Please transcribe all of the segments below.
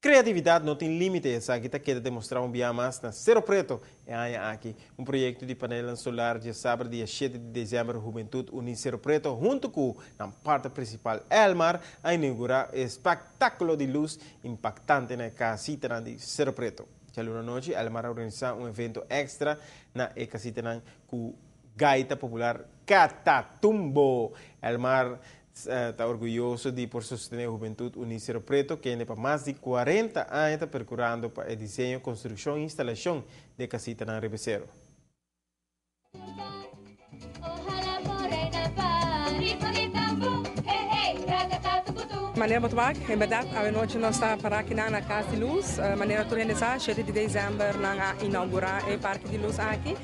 Criatividade não tem limite, essa aqui quer demonstrar um dia mais na Cerro Preto, aqui, um projeto de painel solar de sábado, dia 7 de dezembro, Juventude Unida Cerro Preto, junto com a parte principal, Elmar, a inaugurar um espetáculo de luz impactante na casita de Cerro Preto. Já na noite, Elmar organiza um evento extra na casita com gaita popular Catatumbo. Elmar está orgulhoso de por sostener a Juventude Unida Cerro Preto, que ainda para mais de 40 anos está percorrendo para o desenho, construção e instalação de casita na Ribeceiro. Maneira muito bem, em verdade, a noite nós estamos para aqui na Casa de Luz, maneira de organizar, 7 de dezembro, nós inaugurar o Parque de Luz aqui,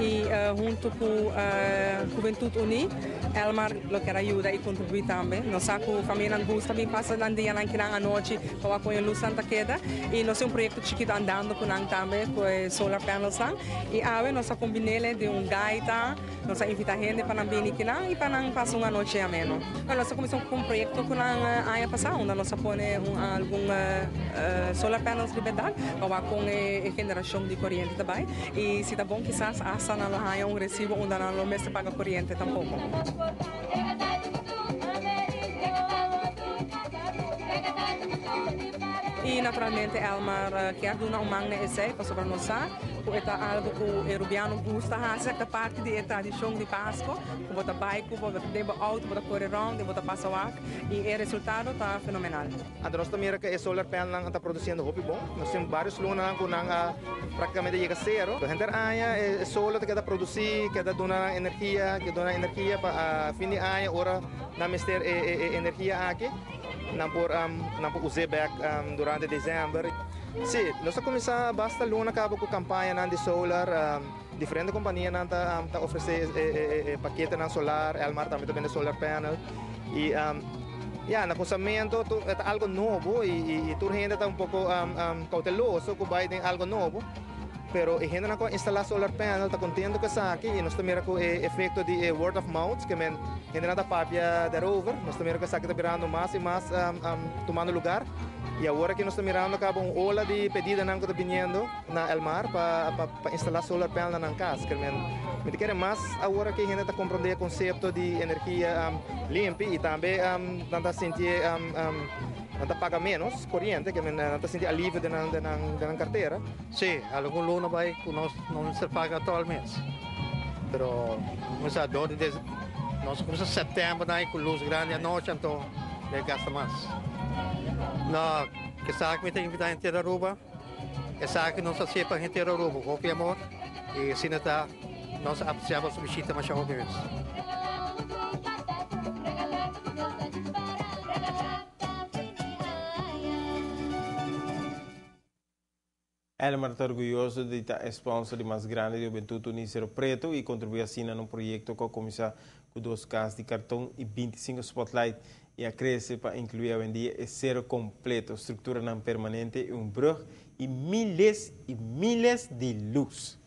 e junto com a Juventude Unida, Elmar quer ajudar e contribuir também. Nós sabemos que a família Angus também passa no dia aqui na noite para com a luz Santa Queda, e nós temos um projeto chiquito andando com nós também, com solar panels, e agora nós combinamos de gaita, nós invitamos gente para vir aqui e para nós passar uma noite ameno. Nós começamos com um projeto com nós passar, onde nós põe algum solar panels de verdade, para com a geração de corrente também. E se está bom, quizás essa não há um recibo onde não me se paga corrente tampouco. E naturalmente Elmar quer dar uma magnésia para nós, porque algo que o rubiano gosta de fazer parte da tradição de Páscoa, que bota bike, bota deba auto, bota correr round, bota passar e o resultado está fenomenal. A nós também que é solar panel está produzindo roupa bom, nós temos vários lunas que praticamente chega a zero. A gente é solar que está produzindo, que está dando energia para fim de ano, ora na mister energia aqui. Não usei back durante dezembro. Sim, nós começamos basta luna acaba com campanha de solar, diferentes companhias estão oferecendo paquete na solar, Elmar também tem solar panel e no pensamento é algo novo e toda gente está um pouco cauteloso que vai ter algo novo. Pero a gente não instalar solar panel está contente com isso aqui e nós também com o efeito de word of mouth que a gente não está papia derover, nós também com isso aqui está virando mais e mais tomando lugar e agora que nós estamos mirando acaba ola de pedida não está vindo na Elmar para instalar solar panel na casa que me quer mais agora que a gente está compreendendo o conceito de energia limpa e também não está sentir não paga menos corrente, que não está sentindo alívio na carteira. Sim, algum luna vai não se paga atualmente. Pero nós começamos em setembro com luz grande à noite, então gasta mais. Não, que sabe que tem que invitar inteira roupa, que sabe que não se sepa a inteira roupa, qualquer amor, e assim está, nós apreciamos o bichito mais roupa mesmo. Elmar está orgulhoso de estar sponsor de mais grande de Juventude Unida Cerro Preto e contribuir assim num projeto que começa com 2 caixas de cartão e 25 spotlight e a crescer para incluir hoje em dia é zero completo, estrutura não permanente, brug e milhares de luz.